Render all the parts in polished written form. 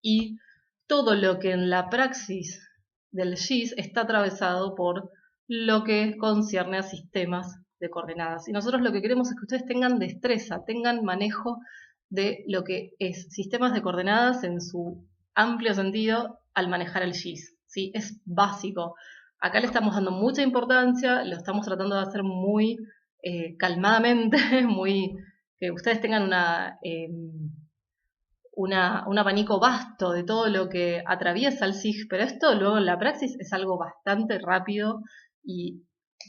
y todo lo que en la praxis del GIS está atravesado por lo que concierne a sistemas de coordenadas. Y nosotros lo que queremos es que ustedes tengan destreza, tengan manejo de lo que es sistemas de coordenadas en su amplio sentido al manejar el GIS, ¿sí? Es básico. Acá le estamos dando mucha importancia, lo estamos tratando de hacer muy calmadamente, muy que ustedes tengan un abanico vasto de todo lo que atraviesa el SIG, pero esto luego en la praxis es algo bastante rápido y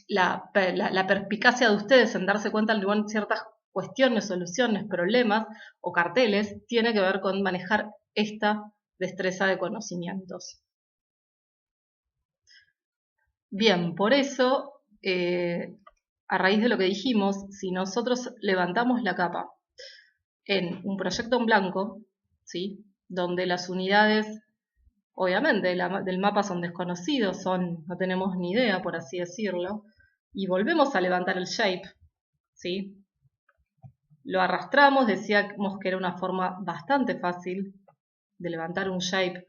la perspicacia de ustedes en darse cuenta de ciertas cuestiones, soluciones, problemas o carteles tiene que ver con manejar esta destreza de conocimientos. Bien, por eso, a raíz de lo que dijimos, si nosotros levantamos la capa en un proyecto en blanco, ¿sí? Donde las unidades, obviamente, del mapa son desconocidos, no tenemos ni idea, por así decirlo, y volvemos a levantar el shape, ¿sí? Lo arrastramos, decíamos que era una forma bastante fácil de levantar un shape.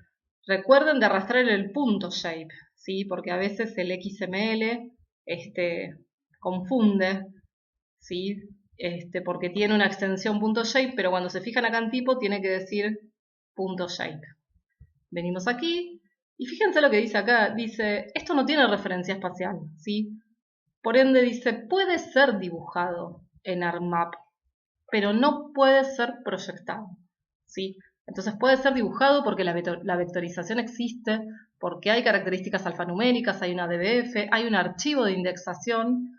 Recuerden de arrastrar el punto shape, ¿sí? Porque a veces el XML confunde, ¿sí? Porque tiene una extensión .shape, pero cuando se fijan acá en tipo tiene que decir .shape. Venimos aquí y fíjense lo que dice acá. Dice, esto no tiene referencia espacial, ¿sí? Por ende dice, puede ser dibujado en ArcMap, pero no puede ser proyectado, ¿sí? Entonces puede ser dibujado porque la vectorización existe, porque hay características alfanuméricas, hay una DBF, hay un archivo de indexación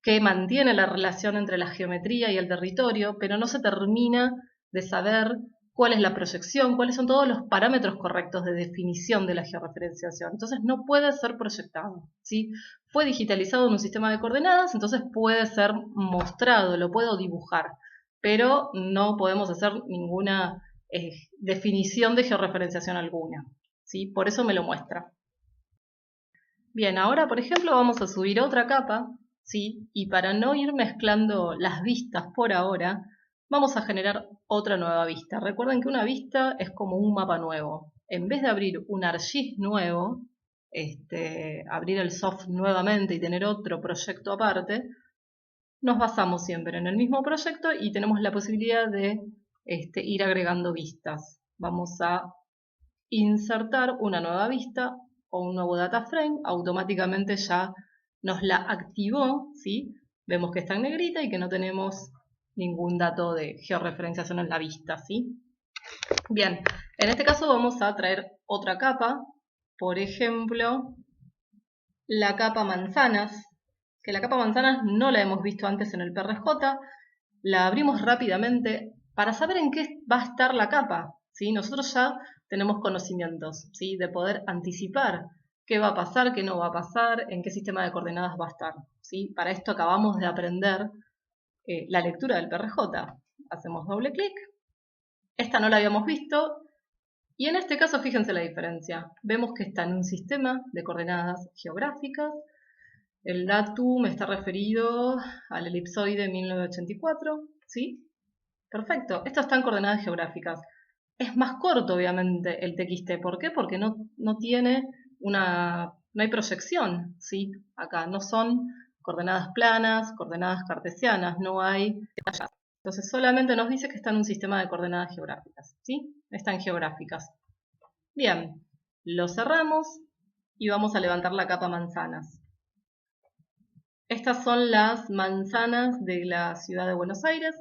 que mantiene la relación entre la geometría y el territorio, pero no se termina de saber cuál es la proyección, cuáles son todos los parámetros correctos de definición de la georreferenciación. Entonces no puede ser proyectado, ¿sí? Fue digitalizado en un sistema de coordenadas, entonces puede ser mostrado, lo puedo dibujar, pero no podemos hacer ninguna definición de georreferenciación alguna, ¿sí? Por eso me lo muestra. Bien, ahora por ejemplo vamos a subir otra capa, ¿sí? Y para no ir mezclando las vistas por ahora, vamos a generar otra nueva vista. Recuerden que una vista es como un mapa nuevo. En vez de abrir un ArcGIS nuevo, abrir el soft nuevamente y tener otro proyecto aparte, nos basamos siempre en el mismo proyecto y tenemos la posibilidad de ir agregando vistas. Vamos a insertar una nueva vista o un nuevo data frame, automáticamente ya nos la activó, ¿sí? Vemos que está en negrita y que no tenemos ningún dato de georreferenciación en la vista, ¿sí? Bien, en este caso vamos a traer otra capa, por ejemplo, la capa manzanas, que la capa manzanas no la hemos visto antes en el PRJ, la abrimos rápidamente para saber en qué va a estar la capa, ¿sí? Nosotros ya tenemos conocimientos, ¿sí? De poder anticipar qué va a pasar, qué no va a pasar, en qué sistema de coordenadas va a estar, ¿sí? Para esto acabamos de aprender la lectura del PRJ. Hacemos doble clic, esta no la habíamos visto, y en este caso fíjense la diferencia. Vemos que está en un sistema de coordenadas geográficas. El datum está referido al elipsoide 1984, ¿sí? Perfecto, esto está en coordenadas geográficas. Es más corto, obviamente, el TXT. ¿Por qué? Porque no tiene no hay proyección, ¿sí? Acá no son coordenadas planas, coordenadas cartesianas, no hay detalles. Entonces solamente nos dice que está en un sistema de coordenadas geográficas, ¿sí? Están geográficas. Bien, lo cerramos y vamos a levantar la capa manzanas. Estas son las manzanas de la ciudad de Buenos Aires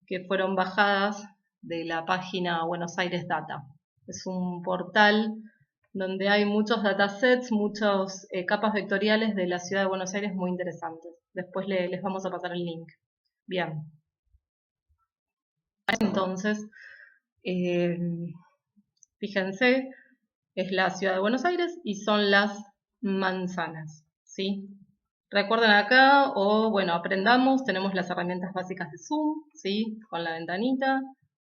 que fueron bajadas de la página Buenos Aires Data. Es un portal donde hay muchos datasets, muchas capas vectoriales de la ciudad de Buenos Aires muy interesantes. Después les vamos a pasar el link. Bien. Entonces, fíjense, es la ciudad de Buenos Aires y son las manzanas, ¿sí? Recuerden acá, o bueno, aprendamos, tenemos las herramientas básicas de Zoom, ¿sí? Con la ventanita.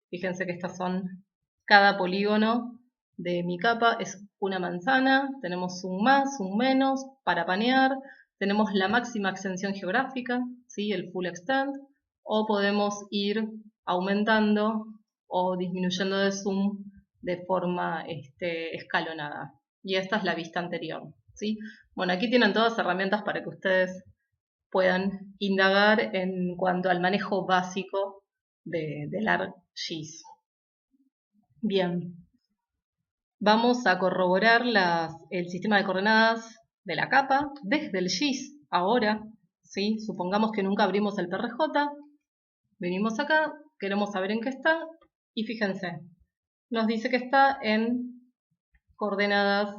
Fíjense que estas son, cada polígono de mi capa es una manzana. Tenemos un más, un menos, para panear. Tenemos la máxima extensión geográfica, ¿sí? El full extent. O podemos ir aumentando o disminuyendo de zoom de forma escalonada. Y esta es la vista anterior, ¿sí? Bueno, aquí tienen todas herramientas para que ustedes puedan indagar en cuanto al manejo básico del ArcGIS. Bien, vamos a corroborar el sistema de coordenadas de la capa desde el GIS ahora, ¿sí? Supongamos que nunca abrimos el PRJ, venimos acá, queremos saber en qué está, y fíjense, nos dice que está en coordenadas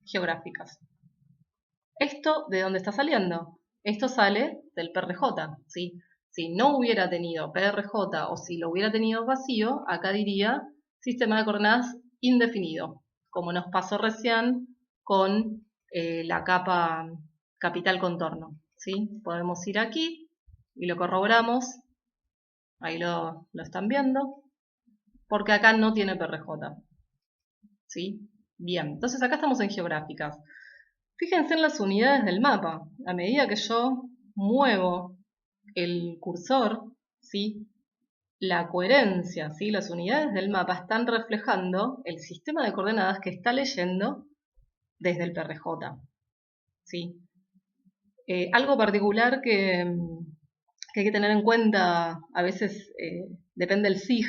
geográficas. ¿Esto de dónde está saliendo? Esto sale del PRJ, ¿sí? Si no hubiera tenido PRJ o si lo hubiera tenido vacío, acá diría sistema de coordenadas indefinido, como nos pasó recién con la capa capital contorno, ¿sí? Podemos ir aquí y lo corroboramos, ahí lo están viendo, porque acá no tiene PRJ, ¿sí? Bien, entonces acá estamos en geográficas. Fíjense en las unidades del mapa. A medida que yo muevo el cursor, ¿sí? La coherencia, ¿sí? Las unidades del mapa están reflejando el sistema de coordenadas que está leyendo desde el PRJ, ¿sí? Algo particular que hay que tener en cuenta, a veces depende del SIG,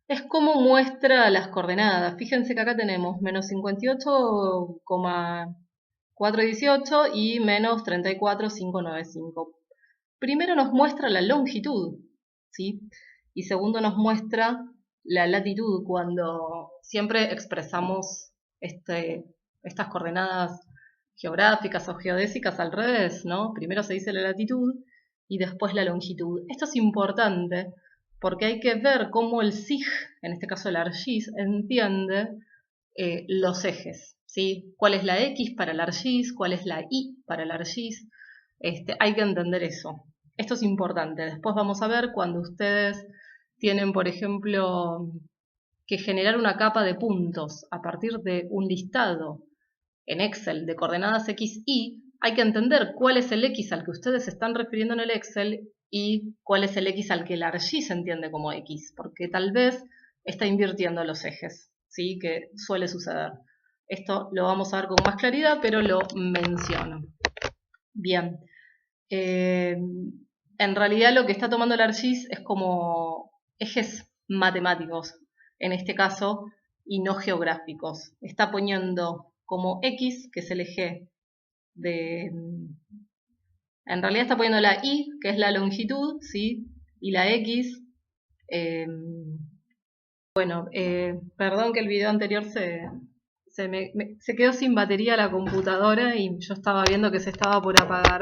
es cómo muestra las coordenadas. Fíjense que acá tenemos menos 58,418 y menos 34,595. Primero nos muestra la longitud, ¿sí? Y segundo nos muestra la latitud cuando siempre expresamos estas coordenadas geográficas o geodésicas al revés, ¿no? Primero se dice la latitud y después la longitud. Esto es importante porque hay que ver cómo el SIG, en este caso el ArcGIS, entiende los ejes, ¿sí? ¿Cuál es la X para el ArcGIS? ¿Cuál es la Y para el ArcGIS? Hay que entender eso. Esto es importante. Después vamos a ver cuando ustedes tienen, por ejemplo, que generar una capa de puntos a partir de un listado en Excel de coordenadas X, Y, hay que entender cuál es el X al que ustedes se están refiriendo en el Excel y cuál es el X al que el ArcGIS entiende como X, porque tal vez está invirtiendo los ejes, ¿sí? Que suele suceder. Esto lo vamos a ver con más claridad, pero lo menciono. Bien. En realidad lo que está tomando el ArcGIS es como ejes matemáticos, en este caso, y no geográficos. Está poniendo como X, que es el eje de... En realidad está poniendo la Y, que es la longitud, ¿sí? Y la X... perdón que el video anterior se quedó sin batería la computadora y yo estaba viendo que se estaba por apagar.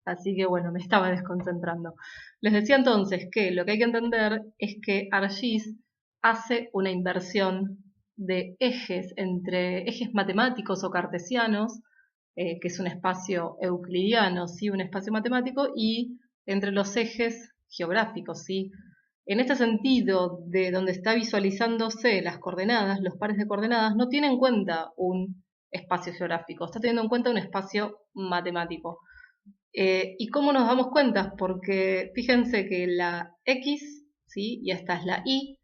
Así que bueno, me estaba desconcentrando. Les decía entonces que lo que hay que entender es que ArcGIS hace una inversión de ejes entre ejes matemáticos o cartesianos, que es un espacio euclidiano, ¿sí? Un espacio matemático, y entre los ejes geográficos, ¿sí? En este sentido, de donde está visualizándose las coordenadas, los pares de coordenadas, no tiene en cuenta un espacio geográfico, está teniendo en cuenta un espacio matemático. ¿Y cómo nos damos cuenta? Porque fíjense que la X, ¿sí? Y esta es la Y,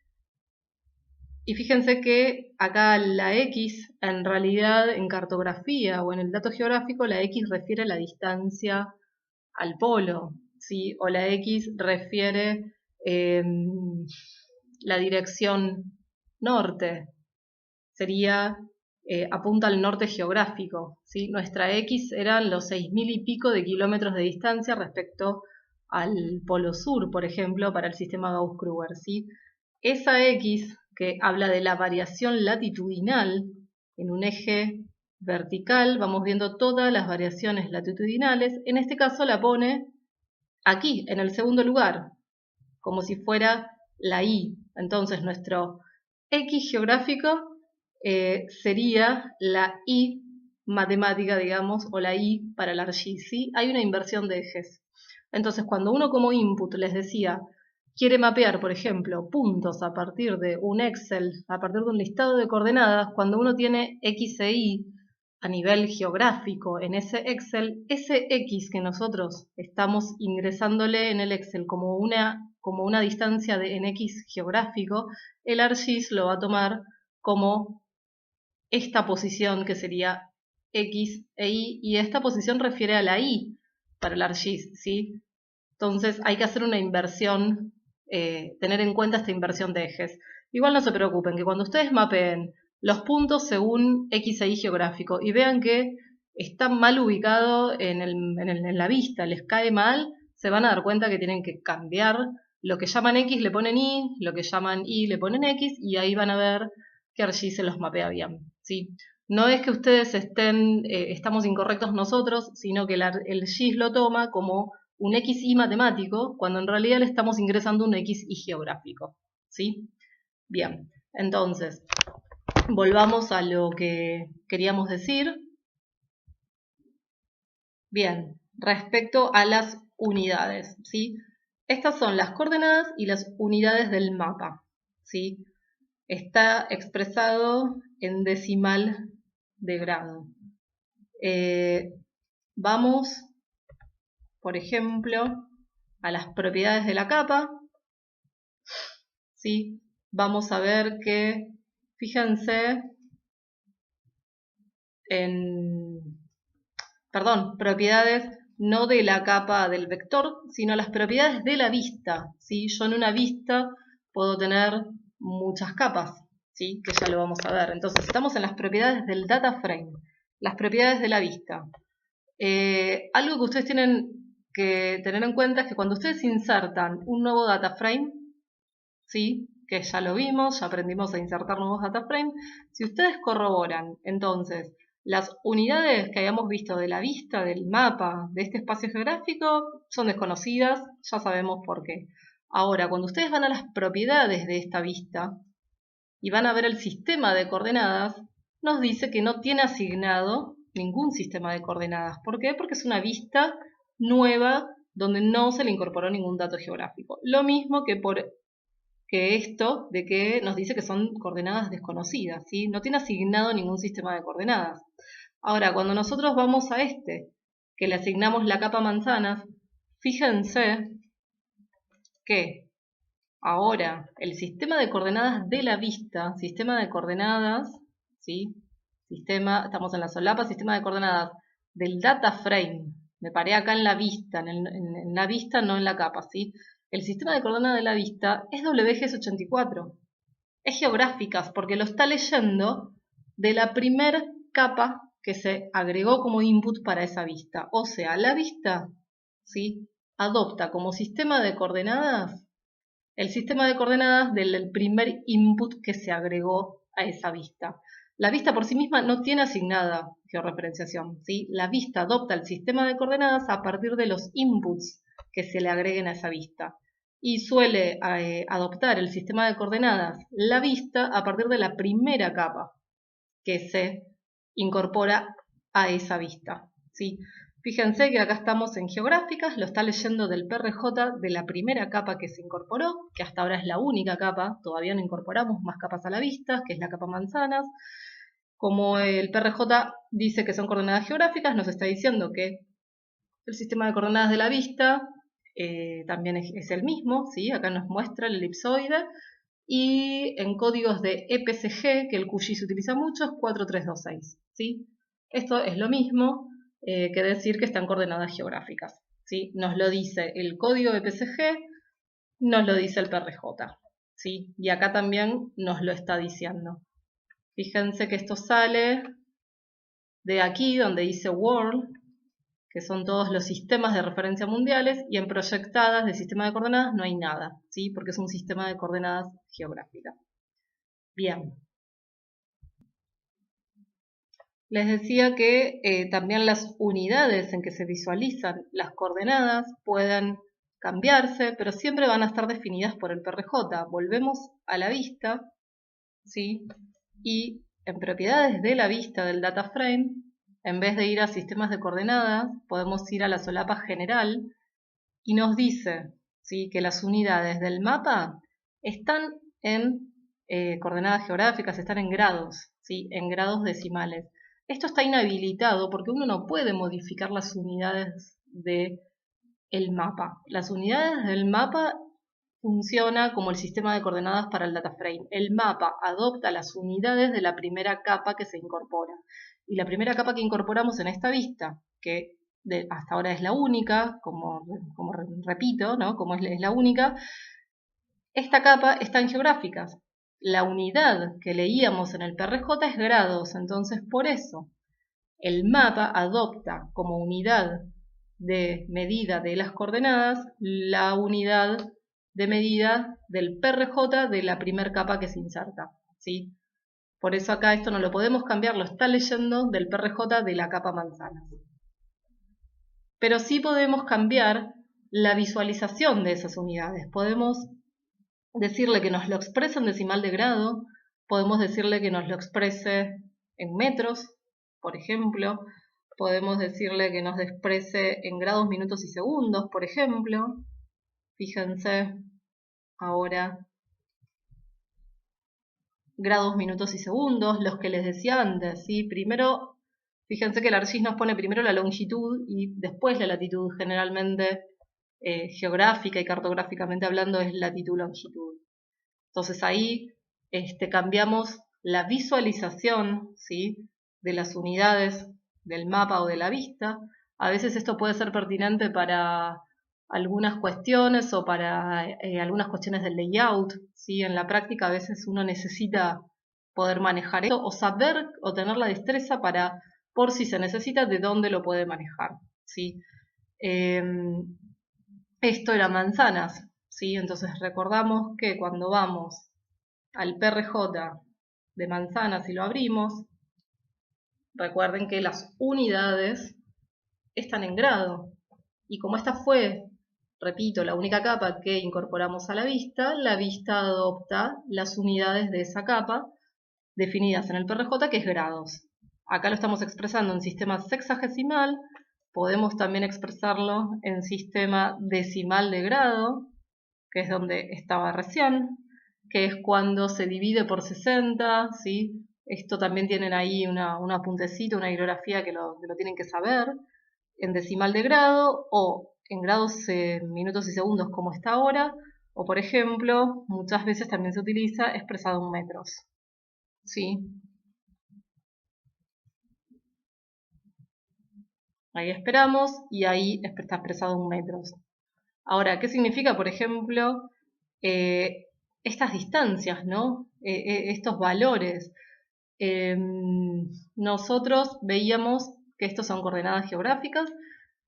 y fíjense que acá la X, en realidad en cartografía o en el dato geográfico, la X refiere a la distancia al polo, ¿sí? O la X refiere la dirección norte, sería apunta al norte geográfico, ¿sí? Nuestra X eran los 6.000 y pico de kilómetros de distancia respecto al polo sur, por ejemplo, para el sistema Gauss-Kruger, ¿sí? Esa X que habla de la variación latitudinal en un eje vertical, vamos viendo todas las variaciones latitudinales, en este caso la pone aquí, en el segundo lugar, como si fuera la Y. Entonces nuestro X geográfico sería la Y matemática, digamos, o la Y para el ArcGIS, ¿sí? Hay una inversión de ejes. Entonces, cuando uno como input les decía, quiere mapear, por ejemplo, puntos a partir de un Excel, a partir de un listado de coordenadas, cuando uno tiene X e Y a nivel geográfico en ese Excel, ese X que nosotros estamos ingresándole en el Excel como una como una distancia en X geográfico, el ArcGIS lo va a tomar como esta posición que sería X e Y, y esta posición refiere a la Y para el ArcGIS, ¿sí? Entonces hay que hacer una inversión, tener en cuenta esta inversión de ejes. Igual no se preocupen, que cuando ustedes mapeen los puntos según X e Y geográfico y vean que está mal ubicado en la vista, les cae mal, se van a dar cuenta que tienen que cambiar. Lo que llaman X le ponen Y, lo que llaman Y le ponen X, y ahí van a ver que ArcGIS se los mapea bien, ¿sí? No es que ustedes estamos incorrectos nosotros, sino que el GIS lo toma como un XY matemático, cuando en realidad le estamos ingresando un XY geográfico, ¿sí? Bien, entonces, volvamos a lo que queríamos decir. Bien, respecto a las unidades, ¿sí? Estas son las coordenadas y las unidades del mapa, ¿sí? Está expresado en decimal de grado. Vamos, por ejemplo, a las propiedades de la capa, ¿sí? Vamos a ver que, fíjense, propiedades no de la capa del vector, sino las propiedades de la vista, ¿sí? Yo en una vista puedo tener muchas capas, ¿sí? Que ya lo vamos a ver. Entonces, estamos en las propiedades del data frame, las propiedades de la vista. Algo que ustedes tienen que tener en cuenta es que cuando ustedes insertan un nuevo data frame, ¿sí? Que ya lo vimos, ya aprendimos a insertar nuevos data frames, si ustedes corroboran, entonces, las unidades que habíamos visto de la vista, del mapa, de este espacio geográfico, son desconocidas, ya sabemos por qué. Ahora, cuando ustedes van a las propiedades de esta vista y van a ver el sistema de coordenadas, nos dice que no tiene asignado ningún sistema de coordenadas. ¿Por qué? Porque es una vista nueva donde no se le incorporó ningún dato geográfico. Lo mismo que esto de que nos dice que son coordenadas desconocidas, ¿sí? No tiene asignado ningún sistema de coordenadas. Ahora, cuando nosotros vamos a que le asignamos la capa manzanas, fíjense que ahora el sistema de coordenadas de la vista, sistema de coordenadas, ¿sí? Estamos en la solapa, sistema de coordenadas del data frame. Me paré acá en la vista, en la vista, no en la capa, ¿sí? El sistema de coordenadas de la vista es WGS84. Es geográficas porque lo está leyendo de la primera capa que se agregó como input para esa vista. O sea, la vista, ¿sí? Adopta como sistema de coordenadas el sistema de coordenadas del primer input que se agregó a esa vista. La vista por sí misma no tiene asignada georreferenciación, ¿sí? La vista adopta el sistema de coordenadas a partir de los inputs que se le agreguen a esa vista. Y suele adoptar el sistema de coordenadas, la vista, a partir de la primera capa que se incorpora a esa vista, ¿sí? Fíjense que acá estamos en geográficas, lo está leyendo del PRJ de la primera capa que se incorporó, que hasta ahora es la única capa, todavía no incorporamos más capas a la vista, que es la capa manzanas. Como el PRJ dice que son coordenadas geográficas, nos está diciendo que el sistema de coordenadas de la vista también es el mismo, ¿sí? Acá nos muestra el elipsoide, y en códigos de EPCG, que el QGIS utiliza mucho, es 4326, ¿sí? Esto es lo mismo que decir que están coordenadas geográficas, ¿sí? Nos lo dice el código de EPCG, nos lo dice el PRJ, ¿sí? Y acá también nos lo está diciendo. Fíjense que esto sale de aquí, donde dice World, que son todos los sistemas de referencia mundiales, y en proyectadas de sistema de coordenadas no hay nada, ¿sí? Porque es un sistema de coordenadas geográficas. Bien. Les decía que también las unidades en que se visualizan las coordenadas pueden cambiarse, pero siempre van a estar definidas por el PRJ. Volvemos a la vista, ¿sí? Y en propiedades de la vista del data frame, en vez de ir a sistemas de coordenadas, podemos ir a la solapa general y nos dice, ¿sí?, que las unidades del mapa están en coordenadas geográficas, están en grados, ¿sí?, en grados decimales. Esto está inhabilitado porque uno no puede modificar las unidades del mapa. Las unidades del mapa funciona como el sistema de coordenadas para el data frame. El mapa adopta las unidades de la primera capa que se incorpora. Y la primera capa que incorporamos en esta vista, que hasta ahora es la única, como repito, ¿no? Como es la única, esta capa está en geográficas. La unidad que leíamos en el PRJ es grados, entonces por eso el mapa adopta como unidad de medida de las coordenadas la unidad de medida del PRJ de la primer capa que se inserta, ¿sí? Por eso acá esto no lo podemos cambiar, lo está leyendo del PRJ de la capa manzanas. Pero sí podemos cambiar la visualización de esas unidades. Podemos decirle que nos lo exprese en decimal de grado, podemos decirle que nos lo exprese en metros, por ejemplo, podemos decirle que nos exprese en grados, minutos y segundos, por ejemplo. Fíjense ahora grados, minutos y segundos, los que les decía antes, ¿sí? Primero, fíjense que el ARGIS nos pone primero la longitud y después la latitud, generalmente geográfica y cartográficamente hablando es latitud-longitud. Entonces ahí cambiamos la visualización, ¿sí?, de las unidades del mapa o de la vista. A veces esto puede ser pertinente para algunas cuestiones o para algunas cuestiones del layout, ¿sí? En la práctica a veces uno necesita poder manejar esto o saber o tener la destreza para, por si se necesita, de dónde lo puede manejar, ¿sí? Esto era manzanas, ¿sí? Entonces recordamos que cuando vamos al PRJ de manzanas y lo abrimos, recuerden que las unidades están en grado. Y como esta fue, repito, la única capa que incorporamos a la vista adopta las unidades de esa capa definidas en el PRJ, que es grados. Acá lo estamos expresando en sistema sexagesimal, podemos también expresarlo en sistema decimal de grado, que es donde estaba recién, que es cuando se divide por 60, ¿sí? Esto también tienen ahí un apuntecito, una bibliografía que lo tienen que saber, en decimal de grado o en grados, minutos y segundos como está ahora, o por ejemplo, muchas veces también se utiliza expresado en metros, ¿sí? Ahí esperamos y ahí está expresado en metros. Ahora, ¿qué significa, por ejemplo, estas distancias, ¿no? Estos valores? Nosotros veíamos que estos son coordenadas geográficas.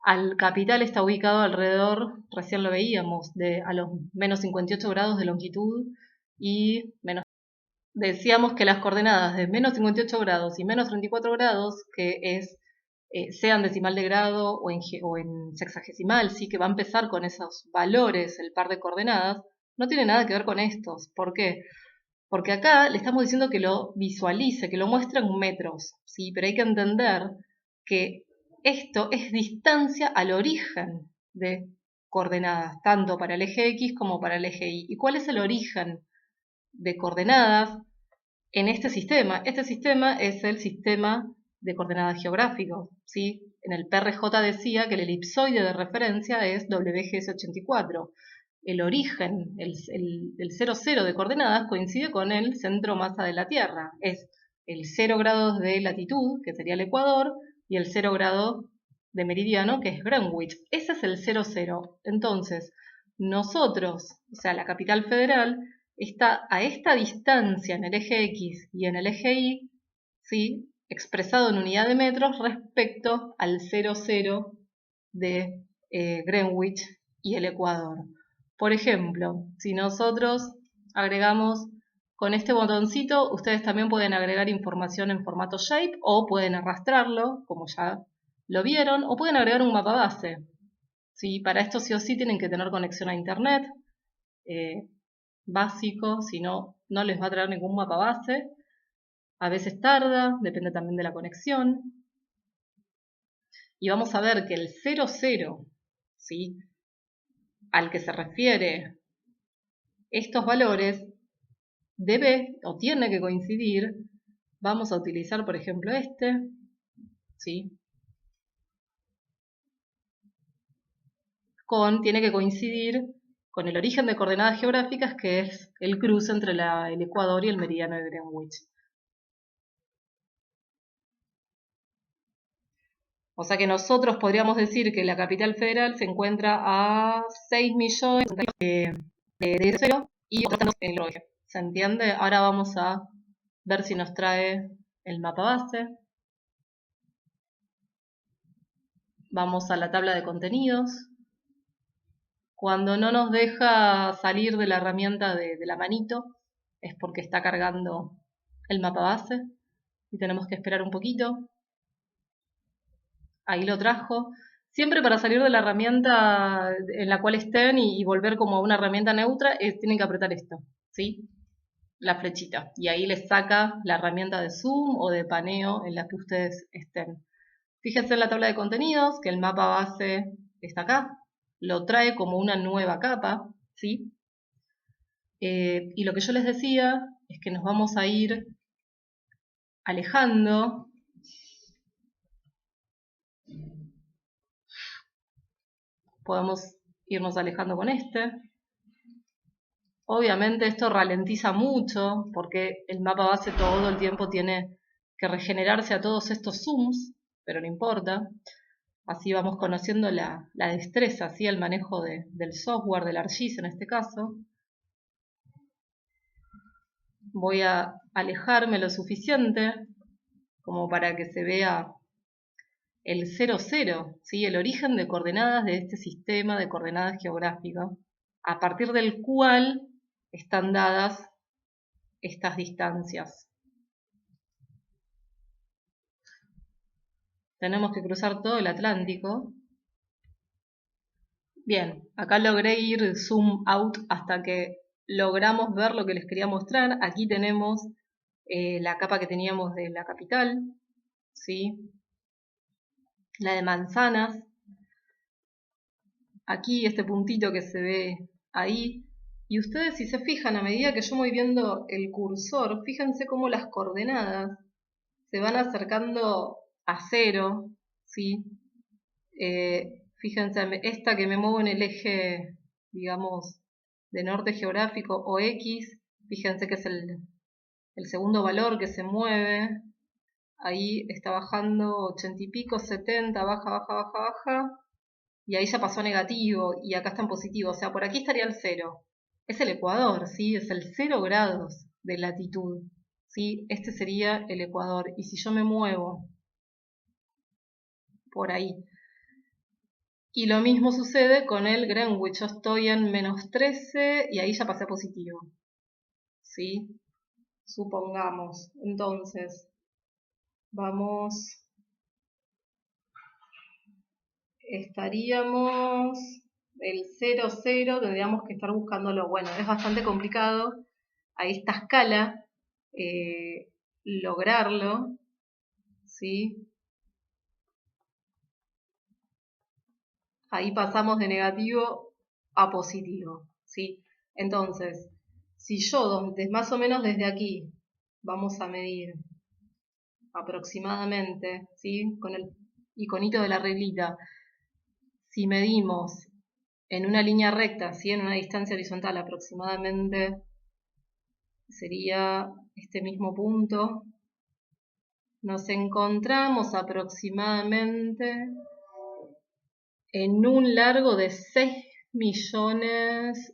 Al capital está ubicado alrededor, recién lo veíamos, a los menos 58 grados de longitud y menos. Decíamos que las coordenadas de menos 58 grados y menos 34 grados, que es sean decimal de grado o en sexagesimal, sí, que va a empezar con esos valores, el par de coordenadas, no tiene nada que ver con estos. ¿Por qué? Porque acá le estamos diciendo que lo visualice, que lo muestre en metros, ¿sí? Pero hay que entender que esto es distancia al origen de coordenadas, tanto para el eje X como para el eje Y. ¿Y cuál es el origen de coordenadas en este sistema? Este sistema es el sistema de coordenadas geográficos, ¿sí? En el PRJ decía que el elipsoide de referencia es WGS84. El origen, el 00 de coordenadas coincide con el centro masa de la Tierra. Es el 0 grados de latitud, que sería el Ecuador, y el 0 grado de meridiano, que es Greenwich. Ese es el 00. Entonces, nosotros, o sea, la capital federal, está a esta distancia en el eje X y en el eje Y, ¿sí?, expresado en unidad de metros respecto al 00 de Greenwich y el Ecuador. Por ejemplo, si nosotros agregamos con este botoncito, ustedes también pueden agregar información en formato shape o pueden arrastrarlo, como ya lo vieron, o pueden agregar un mapa base. ¿Sí? Para esto sí o sí tienen que tener conexión a internet, básico, si no, no les va a traer ningún mapa base. A veces tarda, depende también de la conexión. Y vamos a ver que el 00, ¿sí?, al que se refiere estos valores debe o tiene que coincidir. Vamos a utilizar, por ejemplo, ¿sí?, tiene que coincidir con el origen de coordenadas geográficas, que es el cruce entre el ecuador y el meridiano de Greenwich. O sea que nosotros podríamos decir que la capital federal se encuentra a 6 millones de cero y otros en el oeste. ¿Se entiende? Ahora vamos a ver si nos trae el mapa base. Vamos a la tabla de contenidos. Cuando no nos deja salir de la herramienta de la manito, es porque está cargando el mapa base y tenemos que esperar un poquito. Ahí lo trajo. Siempre para salir de la herramienta en la cual estén y volver como a una herramienta neutra, tienen que apretar esto, ¿sí? La flechita. Y ahí les saca la herramienta de zoom o de paneo en la que ustedes estén. Fíjense en la tabla de contenidos que el mapa base está acá. Lo trae como una nueva capa, ¿sí? Y lo que yo les decía es que nos vamos a ir alejando. Podemos irnos alejando con este. Obviamente esto ralentiza mucho porque el mapa base todo el tiempo tiene que regenerarse a todos estos zooms, pero no importa. Así vamos conociendo la destreza, ¿sí? El manejo del software, del ArcGIS en este caso. Voy a alejarme lo suficiente como para que se vea el 00, ¿sí? El origen de coordenadas de este sistema de coordenadas geográficas, a partir del cual están dadas estas distancias. Tenemos que cruzar todo el Atlántico. Bien, acá logré ir zoom out hasta que logramos ver lo que les quería mostrar. Aquí tenemos la capa que teníamos de la capital, ¿sí? La de manzanas. Aquí este puntito que se ve ahí. Y ustedes, si se fijan, a medida que yo voy viendo el cursor, fíjense cómo las coordenadas se van acercando a cero, ¿sí? Fíjense, esta que me muevo en el eje, digamos, de norte geográfico o X, fíjense que es el segundo valor que se mueve. Ahí está bajando 80 y pico, 70, baja, baja, baja, baja. Y ahí ya pasó a negativo y acá está en positivo. O sea, por aquí estaría el 0. Es el Ecuador, ¿sí? Es el 0 grados de latitud, ¿sí? Este sería el Ecuador. Y si yo me muevo por ahí. Y lo mismo sucede con el Greenwich. Yo estoy en menos 13 y ahí ya pasé a positivo, ¿sí? Supongamos. Entonces, vamos... Estaríamos... El 0, 0, tendríamos que estar buscándolo. Bueno, es bastante complicado a esta escala lograrlo, ¿sí? Ahí pasamos de negativo a positivo, ¿sí? Entonces, si yo más o menos desde aquí vamos a medir aproximadamente, ¿sí? Con el iconito de la reglita, si medimos en una línea recta, ¿sí? En una distancia horizontal aproximadamente sería este mismo punto, nos encontramos aproximadamente en un largo de 6 millones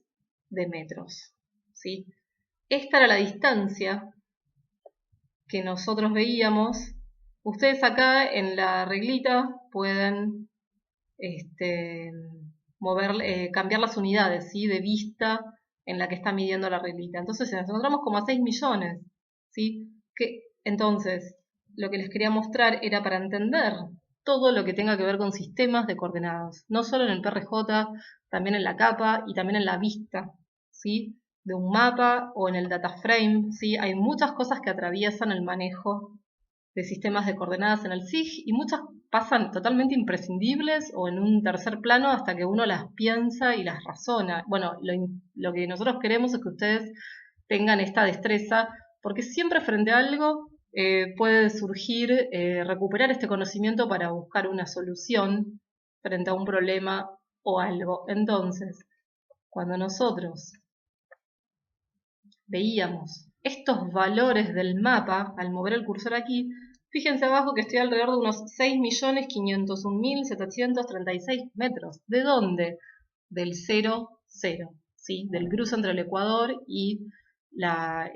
de metros, ¿sí? Esta era la distancia que nosotros veíamos. Ustedes acá en la reglita pueden cambiar las unidades, ¿sí? De vista en la que está midiendo la reglita. Entonces nos encontramos como a 6 millones, ¿sí? Entonces, lo que les quería mostrar era para entender todo lo que tenga que ver con sistemas de coordenadas, no solo en el PRJ, también en la capa y también en la vista, ¿sí? De un mapa o en el data frame, ¿sí? Hay muchas cosas que atraviesan el manejo de sistemas de coordenadas en el SIG y muchas pasan totalmente imprescindibles o en un tercer plano hasta que uno las piensa y las razona. Bueno, lo que nosotros queremos es que ustedes tengan esta destreza, porque siempre frente a algo puede surgir recuperar este conocimiento para buscar una solución frente a un problema o algo. Entonces, cuando nosotros veíamos estos valores del mapa, al mover el cursor aquí, fíjense abajo que estoy alrededor de unos 6.501.736 metros. ¿De dónde? Del 0, 0, ¿sí? Del cruce entre el ecuador y la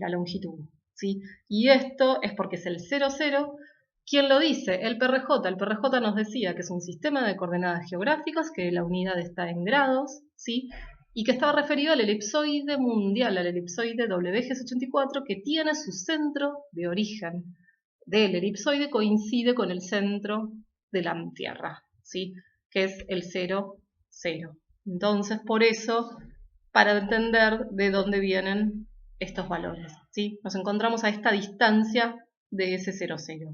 longitud, ¿sí? Y esto es porque es el 0, 0. ¿Quién lo dice? El PRJ. El PRJ nos decía que es un sistema de coordenadas geográficas, que la unidad está en grados, ¿sí? Y que estaba referido al elipsoide mundial, al elipsoide WGS84, que tiene su centro de origen del elipsoide, coincide con el centro de la Tierra, ¿sí? Que es el 0, 0. Entonces, por eso, para entender de dónde vienen estos valores, ¿sí? Nos encontramos a esta distancia de ese 0, 0.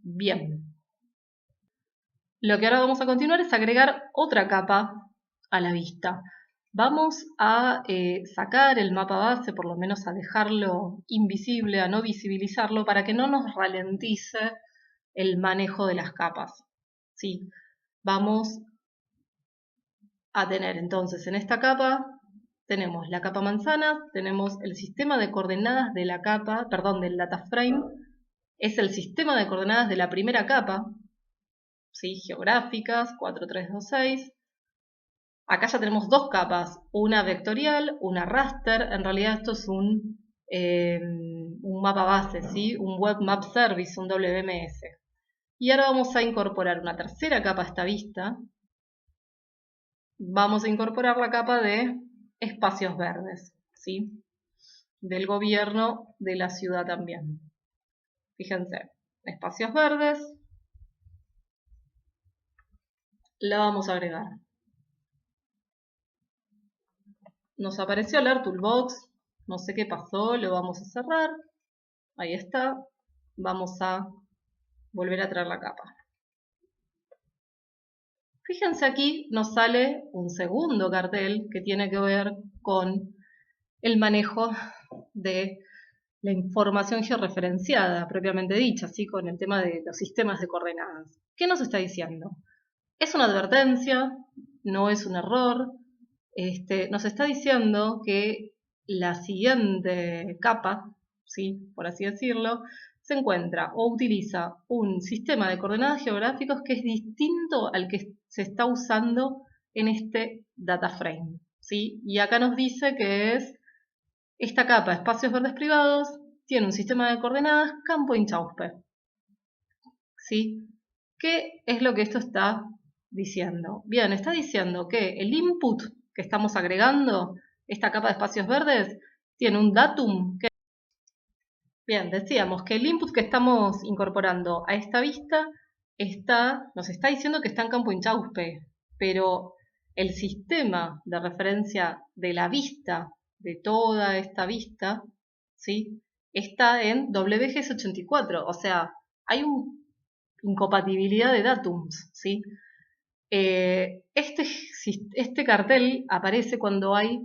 Bien. Lo que ahora vamos a continuar es agregar otra capa a la vista. Vamos a sacar el mapa base, por lo menos a dejarlo invisible, a no visibilizarlo, para que no nos ralentice el manejo de las capas. ¿Sí? Vamos a tener entonces en esta capa, tenemos la capa manzana, tenemos el sistema de coordenadas de la capa, perdón, del data frame, es el sistema de coordenadas de la primera capa, ¿sí? Geográficas, 4, 3, 2, 6. Acá ya tenemos dos capas, una vectorial, una raster. En realidad esto es un mapa base, ¿sí? Un Web Map Service, un WMS. Y ahora vamos a incorporar una tercera capa a esta vista. Vamos a incorporar la capa de espacios verdes, ¿sí? Del gobierno de la ciudad también. Fíjense, espacios verdes. La vamos a agregar. Nos apareció el Art Toolbox, no sé qué pasó, lo vamos a cerrar. Ahí está. Vamos a volver a traer la capa. Fíjense aquí nos sale un segundo cartel que tiene que ver con el manejo de la información georreferenciada, propiamente dicha, ¿sí? Con el tema de los sistemas de coordenadas. ¿Qué nos está diciendo? Es una advertencia, no es un error. Nos está diciendo que la siguiente capa, ¿sí? Por así decirlo, se encuentra o utiliza un sistema de coordenadas geográficos que es distinto al que se está usando en este data frame, ¿sí? Y acá nos dice que es esta capa, espacios verdes privados, tiene un sistema de coordenadas campo Inchauspe, ¿sí? ¿Qué es lo que esto está diciendo? Bien, está diciendo que el input que estamos agregando, esta capa de espacios verdes, tiene un datum que... Bien, decíamos que el input que estamos incorporando a esta vista nos está diciendo que está en campo Inchauspe, pero el sistema de referencia de la vista, de toda esta vista, ¿sí? Está en WGS84, o sea, hay una incompatibilidad de datums, ¿sí? Este cartel aparece cuando hay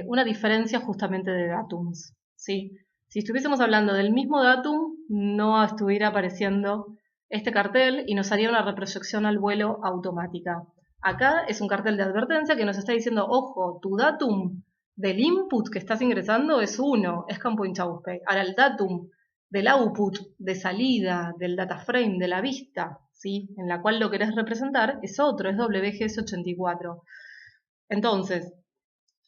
una diferencia justamente de datums, ¿sí? Si estuviésemos hablando del mismo datum, no estuviera apareciendo este cartel y nos haría una reproyección al vuelo automática. Acá es un cartel de advertencia que nos está diciendo, ojo, tu datum del input que estás ingresando es 1, es campo Inchauspe. Ahora el datum del output, de salida, del data frame, de la vista, ¿sí? En la cual lo querés representar, es otro, es WGS84. Entonces,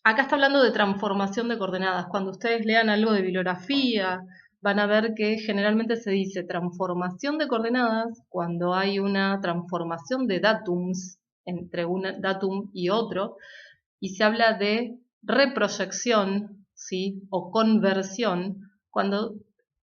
acá está hablando de transformación de coordenadas. Cuando ustedes lean algo de bibliografía, van a ver que generalmente se dice transformación de coordenadas cuando hay una transformación de datums entre un datum y otro, y se habla de reproyección, ¿sí? O conversión cuando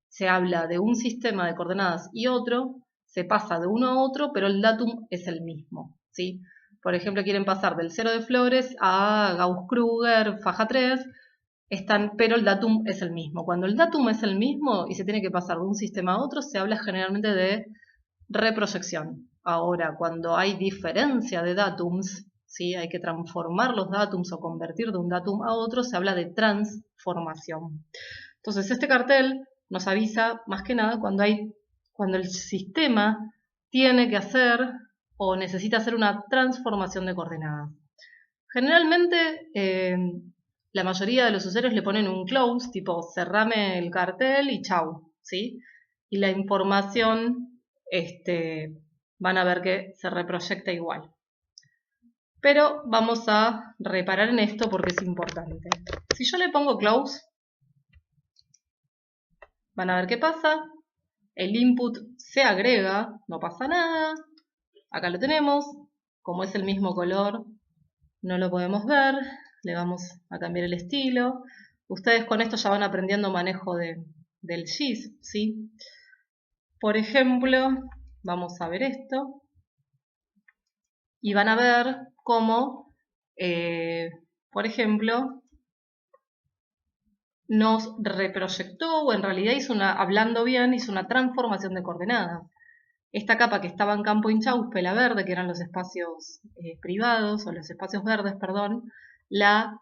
se habla de un sistema de coordenadas y otro, se pasa de uno a otro, pero el datum es el mismo, ¿sí? Por ejemplo, quieren pasar del 0 de Flores a Gauss-Kruger, faja 3, pero el datum es el mismo. Cuando el datum es el mismo y se tiene que pasar de un sistema a otro, se habla generalmente de reproyección. Ahora, cuando hay diferencia de datums, ¿sí? Hay que transformar los datums o convertir de un datum a otro, se habla de transformación. Entonces, este cartel nos avisa más que nada cuando el sistema tiene que hacer o necesita hacer una transformación de coordenadas. Generalmente la mayoría de los usuarios le ponen un close, tipo cerrame el cartel y chau, ¿sí? Y la información van a ver que se reproyecta igual. Pero vamos a reparar en esto porque es importante. Si yo le pongo close, van a ver qué pasa. El input se agrega, no pasa nada. Acá lo tenemos. Como es el mismo color, no lo podemos ver. Le vamos a cambiar el estilo. Ustedes con esto ya van aprendiendo manejo del GIS, ¿sí? Por ejemplo, vamos a ver esto. Y van a ver cómo, por ejemplo, nos reproyectó, o en realidad hablando bien, hizo una transformación de coordenadas. Esta capa que estaba en campo Inchauspe, la verde, que eran los espacios privados, o los espacios verdes, perdón, la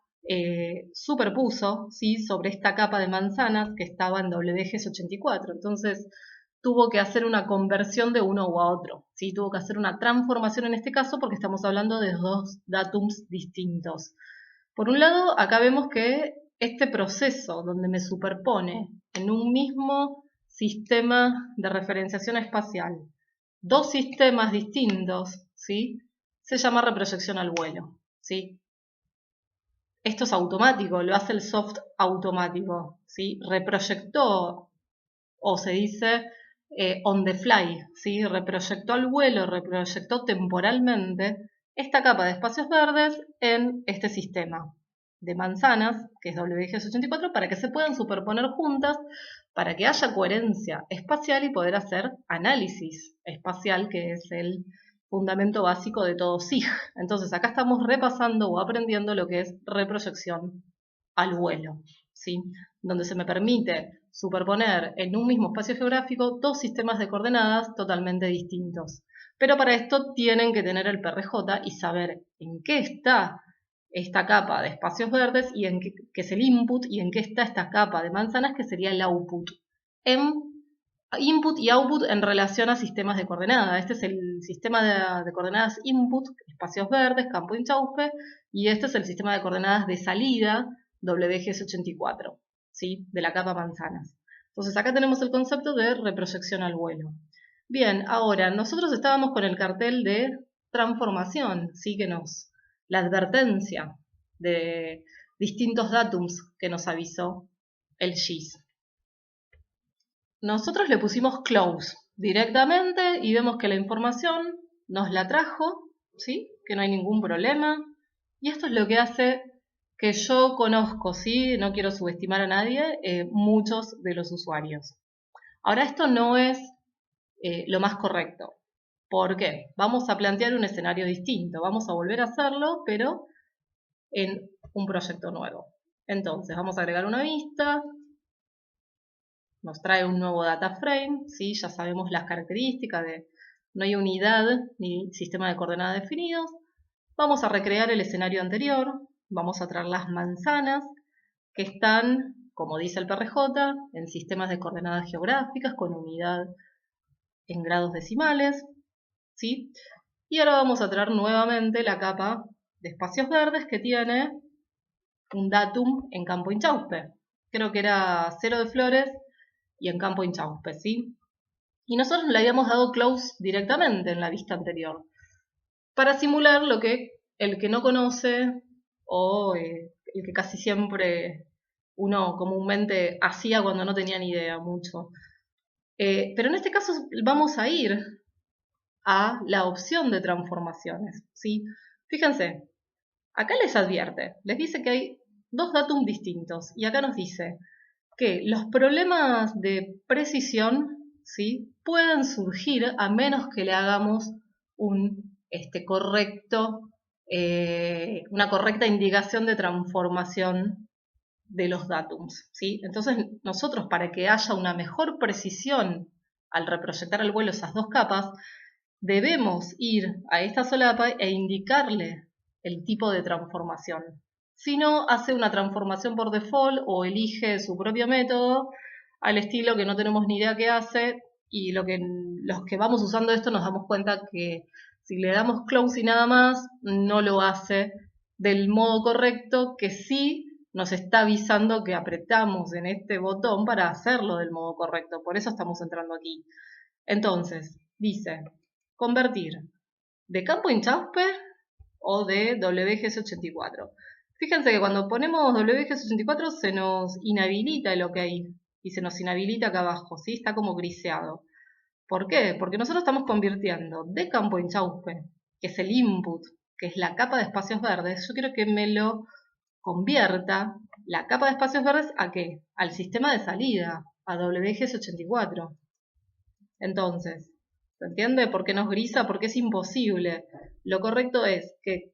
superpuso, ¿sí?, sobre esta capa de manzanas que estaba en WGS84. Entonces tuvo que hacer una conversión de uno u otro, ¿sí? Tuvo que hacer una transformación en este caso porque estamos hablando de dos datums distintos. Por un lado, acá vemos que este proceso donde me superpone en un mismo sistema de referenciación espacial dos sistemas distintos, ¿sí?, se llama reproyección al vuelo, ¿sí? Esto es automático, lo hace el soft automático, ¿sí? Reproyectó, o se dice on the fly, ¿sí? Reproyectó al vuelo, reproyectó temporalmente esta capa de espacios verdes en este sistema de manzanas, que es WGS84, para que se puedan superponer juntas, para que haya coherencia espacial y poder hacer análisis espacial, que es el fundamento básico de todo SIG. Entonces acá estamos repasando o aprendiendo lo que es reproyección al vuelo, ¿sí?, donde se me permite superponer en un mismo espacio geográfico dos sistemas de coordenadas totalmente distintos. Pero para esto tienen que tener el PRJ y saber en qué está esta capa de espacios verdes, y en qué, que es el input, y en qué está esta capa de manzanas, que sería el output. En input y output en relación a sistemas de coordenadas. Este es el sistema de coordenadas input, espacios verdes, campo Inchauspe, y este es el sistema de coordenadas de salida, WGS84, ¿sí?, de la capa manzanas. Entonces acá tenemos el concepto de reproyección al vuelo. Bien, ahora nosotros estábamos con el cartel de transformación, ¿sí?, que la advertencia de distintos datums que nos avisó el GIS. Nosotros le pusimos close directamente y vemos que la información nos la trajo, ¿sí?, que no hay ningún problema. Y esto es lo que hace que yo conozco, ¿sí?, no quiero subestimar a nadie, muchos de los usuarios. Ahora, esto no es lo más correcto. ¿Por qué? Vamos a plantear un escenario distinto, vamos a volver a hacerlo, pero en un proyecto nuevo. Entonces, vamos a agregar una vista, nos trae un nuevo data frame, ¿sí?, ya sabemos las características de no hay unidad ni sistema de coordenadas definidos. Vamos a recrear el escenario anterior, vamos a traer las manzanas que están, como dice el PRJ, en sistemas de coordenadas geográficas con unidad en grados decimales, ¿sí? Y ahora vamos a traer nuevamente la capa de espacios verdes que tiene un datum en campo Inchauspe. Creo que era 0 de flores y en campo Inchauspe, ¿sí? Y nosotros le habíamos dado close directamente en la vista anterior, para simular lo que el que no conoce, o el que casi siempre uno comúnmente hacía cuando no tenía ni idea mucho. Pero en este caso vamos a ir a la opción de transformaciones, ¿sí? Fíjense, acá les advierte, les dice que hay dos datums distintos, y acá nos dice que los problemas de precisión, ¿sí?, pueden surgir a menos que le hagamos una correcta indicación de transformación de los datums, ¿sí? Entonces nosotros, para que haya una mejor precisión al reproyectar al vuelo esas dos capas, debemos ir a esta solapa e indicarle el tipo de transformación. Si no, hace una transformación por default o elige su propio método al estilo que no tenemos ni idea qué hace, y los que vamos usando esto nos damos cuenta que si le damos close y nada más, no lo hace del modo correcto que sí nos está avisando que apretamos en este botón para hacerlo del modo correcto. Por eso estamos entrando aquí. Entonces, dice, convertir de campo Inchauspe o de WGS84. Fíjense que cuando ponemos WGS84 se nos inhabilita el OK y se nos inhabilita acá abajo, ¿sí? Está como griseado. ¿Por qué? Porque nosotros estamos convirtiendo de campo Inchauspe, que es el input, que es la capa de espacios verdes, yo quiero que me lo convierta la capa de espacios verdes ¿a qué? Al sistema de salida, a WGS84. Entonces, ¿se entiende por qué nos grisa? Porque es imposible. Lo correcto es que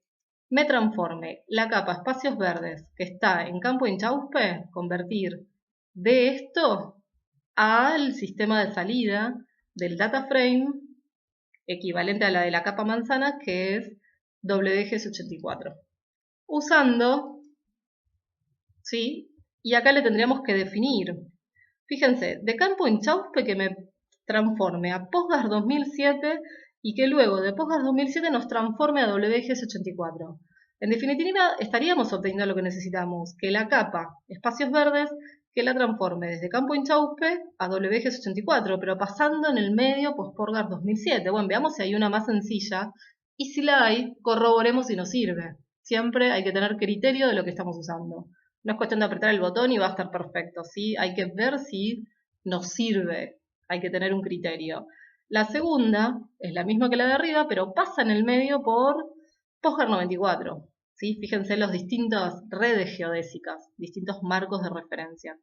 me transforme la capa espacios verdes que está en campo Inchauspe, convertir de esto al sistema de salida del data frame equivalente a la de la capa manzana, que es WGS84. Usando, ¿sí? Y acá le tendríamos que definir. Fíjense, de campo Inchauspe que me transforme a PostGres 2007 y que luego de PostGres 2007 nos transforme a WGS84. En definitiva, estaríamos obteniendo lo que necesitamos, que la capa espacios verdes que la transforme desde campo Inchauspe a WGS84, pero pasando en el medio PostGres 2007. Bueno, veamos si hay una más sencilla y si la hay, corroboremos si nos sirve. Siempre hay que tener criterio de lo que estamos usando. No es cuestión de apretar el botón y va a estar perfecto, ¿sí? Hay que ver si nos sirve, hay que tener un criterio. La segunda es la misma que la de arriba, pero pasa en el medio por PostGres 94, ¿sí? Fíjense las distintas redes geodésicas, distintos marcos de referencia.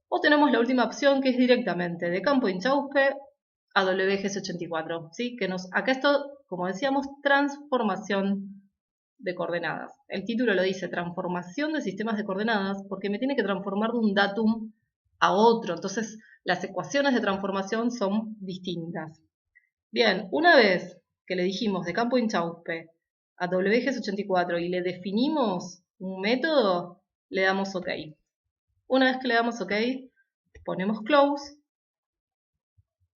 O tenemos la última opción que es directamente de campo Inchauspe a WGS84, ¿sí? Que acá esto, como decíamos, transformación de coordenadas. El título lo dice, transformación de sistemas de coordenadas, porque me tiene que transformar de un datum a otro. Entonces, las ecuaciones de transformación son distintas. Bien, una vez que le dijimos de campo Inchauspe a WGS84 y le definimos un método, le damos OK. Una vez que le damos OK, ponemos close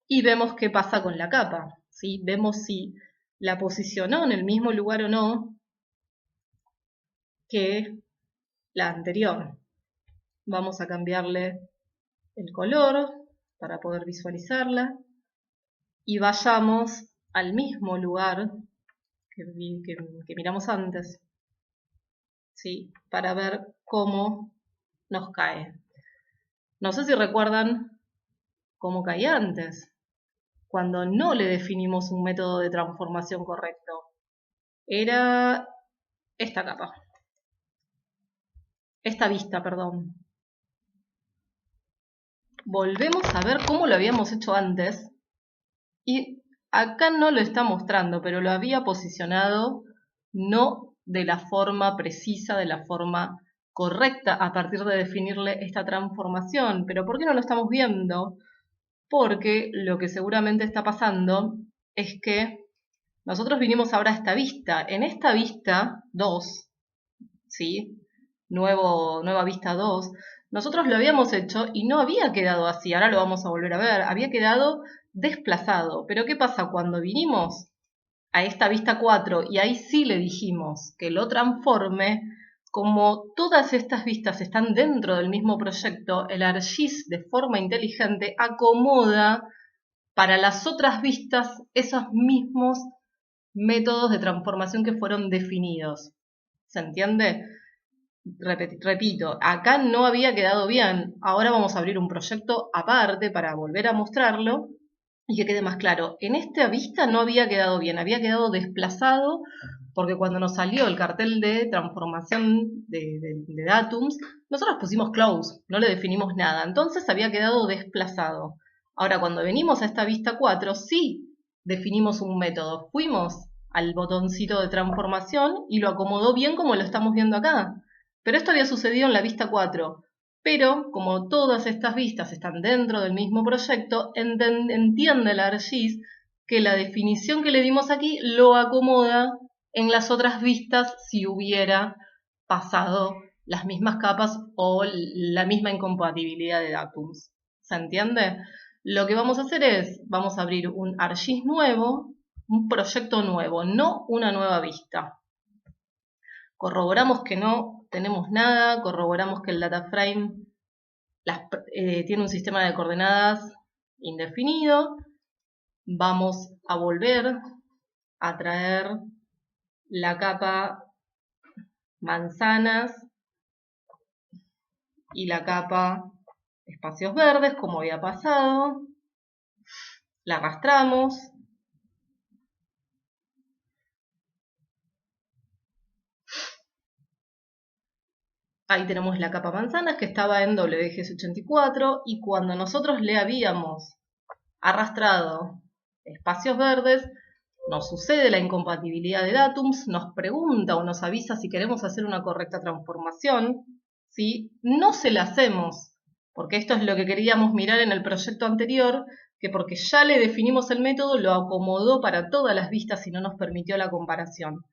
y vemos qué pasa con la capa, ¿sí? Vemos si la posicionó en el mismo lugar o no que la anterior. Vamos a cambiarle el color para poder visualizarla y vayamos al mismo lugar que miramos antes, ¿sí? Para ver cómo nos cae. No sé si recuerdan cómo caía antes, cuando no le definimos un método de transformación correcto. Era esta capa. Esta vista, perdón. Volvemos a ver cómo lo habíamos hecho antes. Y acá no lo está mostrando, pero lo había posicionado no de la forma precisa, de la forma correcta a partir de definirle esta transformación. ¿Pero por qué no lo estamos viendo? Porque lo que seguramente está pasando es que nosotros vinimos ahora a esta vista. En esta vista 2, ¿sí? Nueva vista 2, nosotros lo habíamos hecho y no había quedado así, ahora lo vamos a volver a ver, había quedado desplazado. Pero ¿qué pasa? Cuando vinimos a esta vista 4 y ahí sí le dijimos que lo transforme, como todas estas vistas están dentro del mismo proyecto, el ArcGIS de forma inteligente acomoda para las otras vistas esos mismos métodos de transformación que fueron definidos. ¿Se entiende? Repito, acá no había quedado bien. Ahora vamos a abrir un proyecto aparte para volver a mostrarlo y que quede más claro. En esta vista no había quedado bien, había quedado desplazado porque cuando nos salió el cartel de transformación de datums, nosotros pusimos close, no le definimos nada. Entonces había quedado desplazado. Ahora, cuando venimos a esta vista 4, sí definimos un método. Fuimos al botoncito de transformación y lo acomodó bien como lo estamos viendo acá. Pero esto había sucedido en la vista 4. Pero, como todas estas vistas están dentro del mismo proyecto, entiende el ArcGIS que la definición que le dimos aquí lo acomoda en las otras vistas si hubiera pasado las mismas capas o la misma incompatibilidad de datums. ¿Se entiende? Lo que vamos a hacer es, vamos a abrir un ArcGIS nuevo, un proyecto nuevo, no una nueva vista. corroboramos que no tenemos nada, corroboramos que el data frame tiene un sistema de coordenadas indefinido. Vamos a volver a traer la capa manzanas y la capa espacios verdes, como había pasado. La arrastramos. Ahí tenemos la capa manzanas que estaba en WGS84 y cuando nosotros le habíamos arrastrado espacios verdes, nos sucede la incompatibilidad de datums, nos pregunta o nos avisa si queremos hacer una correcta transformación. ¿Sí? No se la hacemos, porque esto es lo que queríamos mirar en el proyecto anterior, que porque ya le definimos el método, lo acomodó para todas las vistas y no nos permitió la comparación.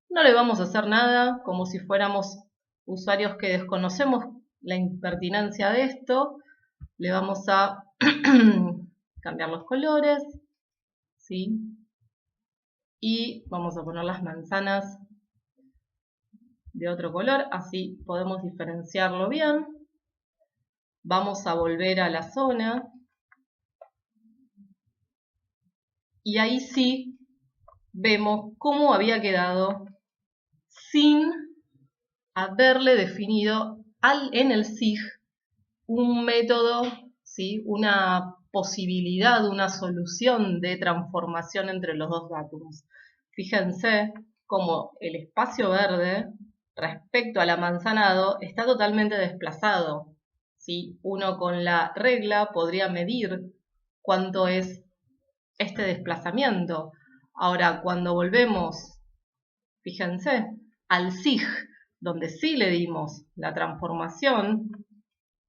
No le vamos a hacer nada, como si fuéramos usuarios que desconocemos la impertinencia de esto. Le vamos a cambiar los colores, ¿sí? Y vamos a poner las manzanas de otro color, así podemos diferenciarlo bien. Vamos a volver a la zona. Y ahí sí vemos cómo había quedado sin haberle definido en el SIG un método, ¿sí? Una posibilidad, una solución de transformación entre los dos datums. Fíjense cómo el espacio verde respecto al amanzanado está totalmente desplazado. ¿Sí? Uno con la regla podría medir cuánto es este desplazamiento. Ahora, cuando volvemos, fíjense, al SIG, donde sí le dimos la transformación,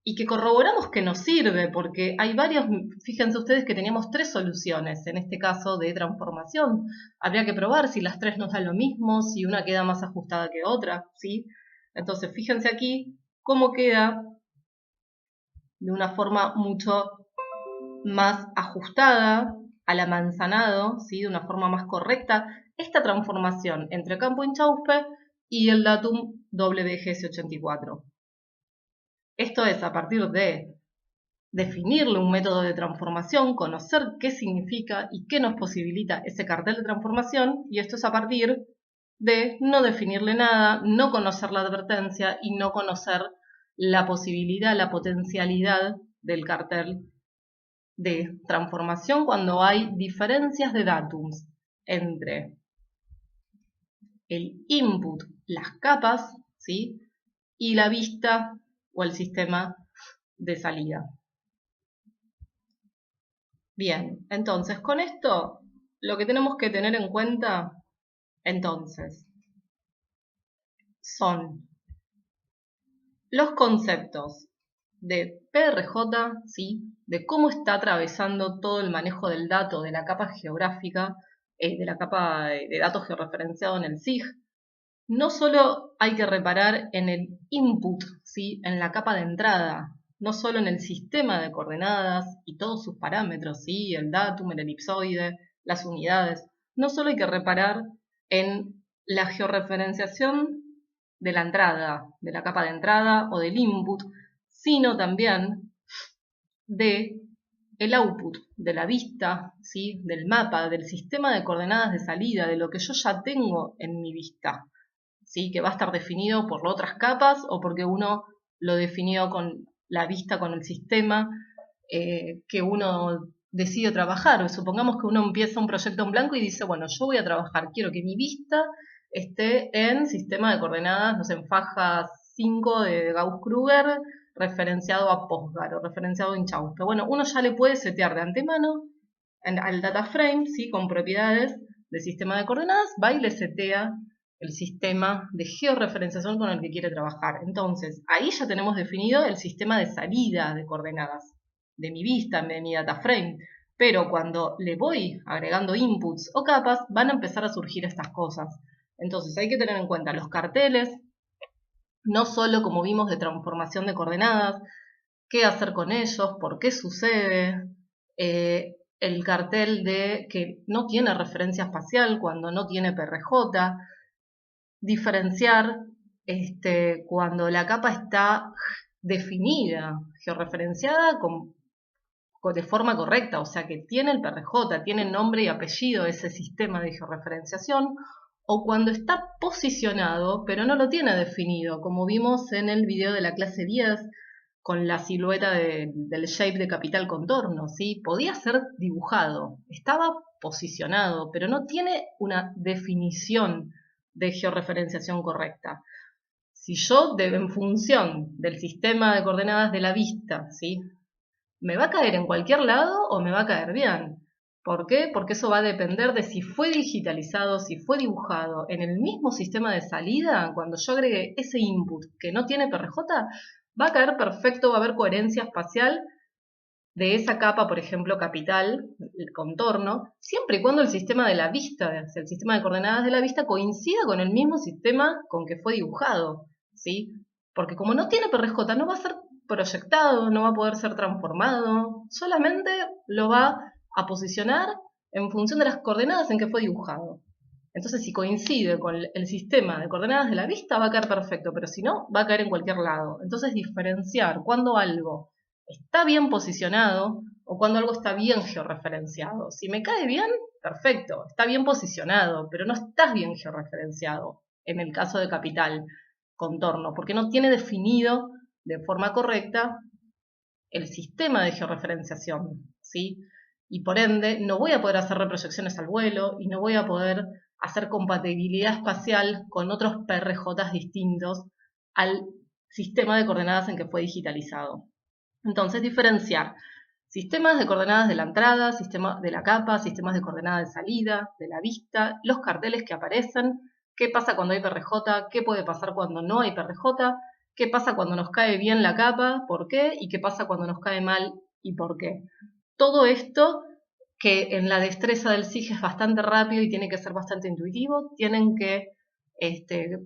y que corroboramos que nos sirve, porque hay varios, fíjense ustedes que teníamos 3 soluciones, en este caso de transformación. Habría que probar si las 3 nos dan lo mismo, si una queda más ajustada que otra, ¿sí? Entonces, fíjense aquí cómo queda de una forma mucho más ajustada al amanzanado, ¿sí? De una forma más correcta, esta transformación entre campo Inchauspé y el datum WGS84. Esto es a partir de definirle un método de transformación, conocer qué significa y qué nos posibilita ese cartel de transformación, y esto es a partir de no definirle nada, no conocer la advertencia y no conocer la posibilidad, la potencialidad del cartel de transformación cuando hay diferencias de datums entre el input, las capas, ¿sí? Y la vista o el sistema de salida. Bien, entonces con esto lo que tenemos que tener en cuenta entonces son los conceptos de PRJ, ¿sí? De cómo está atravesando todo el manejo del dato de la capa geográfica, de la capa de datos georreferenciado en el SIG. No solo hay que reparar en el input, ¿sí? En la capa de entrada, no solo en el sistema de coordenadas y todos sus parámetros, ¿sí? El datum, el elipsoide, las unidades. No solo hay que reparar en la georreferenciación de la entrada, de la capa de entrada o del input, sino también de el output, de la vista, ¿sí? Del mapa, del sistema de coordenadas de salida, de lo que yo ya tengo en mi vista, ¿sí? Que va a estar definido por otras capas o porque uno lo definió con la vista, con el sistema que uno decide trabajar. Supongamos que uno empieza un proyecto en blanco y dice, bueno, yo voy a trabajar, quiero que mi vista esté en sistema de coordenadas, no sé, en faja 5 de Gauss-Kruger, referenciado a Postgres o referenciado en Chauspé. Bueno, uno ya le puede setear de antemano al data frame, ¿sí? Con propiedades de sistema de coordenadas, va y le setea el sistema de georreferenciación con el que quiere trabajar. Entonces, ahí ya tenemos definido el sistema de salida de coordenadas de mi vista, de mi data frame. Pero cuando le voy agregando inputs o capas, van a empezar a surgir estas cosas. Entonces, hay que tener en cuenta los carteles, no solo como vimos de transformación de coordenadas, qué hacer con ellos, por qué sucede, el cartel de que no tiene referencia espacial cuando no tiene PRJ, diferenciar cuando la capa está definida, georreferenciada de forma correcta, o sea que tiene el PRJ, tiene nombre y apellido ese sistema de georreferenciación, o cuando está posicionado, pero no lo tiene definido, como vimos en el video de la clase 10, con la silueta del shape de capital contorno, ¿sí? Podía ser dibujado, estaba posicionado, pero no tiene una definición de georreferenciación correcta. Si yo, en función del sistema de coordenadas de la vista, ¿sí? ¿Me va a caer en cualquier lado o me va a caer bien? ¿Por qué? Porque eso va a depender de si fue digitalizado, si fue dibujado en el mismo sistema de salida. Cuando yo agregue ese input que no tiene PRJ, va a caer perfecto, va a haber coherencia espacial de esa capa, por ejemplo, capital, el contorno, siempre y cuando el sistema de la vista, el sistema de coordenadas de la vista, coincida con el mismo sistema con que fue dibujado, ¿sí? Porque como no tiene PRJ, no va a ser proyectado, no va a poder ser transformado, solamente lo va a posicionar en función de las coordenadas en que fue dibujado. Entonces, si coincide con el sistema de coordenadas de la vista, va a caer perfecto, pero si no, va a caer en cualquier lado. Entonces, diferenciar cuando algo está bien posicionado o cuando algo está bien georreferenciado. Si me cae bien, perfecto, está bien posicionado, pero no está bien georreferenciado en el caso de capital, contorno, porque no tiene definido de forma correcta el sistema de georreferenciación, ¿sí? Y por ende no voy a poder hacer reproyecciones al vuelo y no voy a poder hacer compatibilidad espacial con otros PRJ distintos al sistema de coordenadas en que fue digitalizado. Entonces, diferenciar sistemas de coordenadas de la entrada, sistemas de la capa, sistemas de coordenadas de salida, de la vista, los carteles que aparecen, qué pasa cuando hay PRJ, qué puede pasar cuando no hay PRJ, qué pasa cuando nos cae bien la capa, por qué, y qué pasa cuando nos cae mal y por qué. Todo esto, que en la destreza del SIG es bastante rápido y tiene que ser bastante intuitivo, tienen que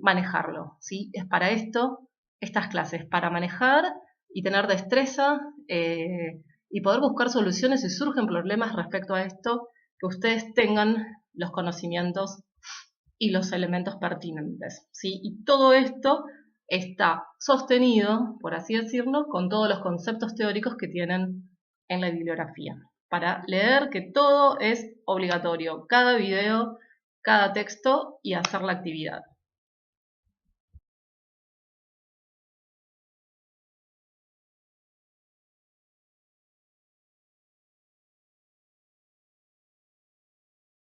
manejarlo, ¿sí? Es para esto, estas clases, para manejar y tener destreza y poder buscar soluciones si surgen problemas respecto a esto, que ustedes tengan los conocimientos y los elementos pertinentes, ¿sí? Y todo esto está sostenido, por así decirlo, con todos los conceptos teóricos que tienen en la bibliografía. Para leer que todo es obligatorio, cada video, cada texto y hacer la actividad.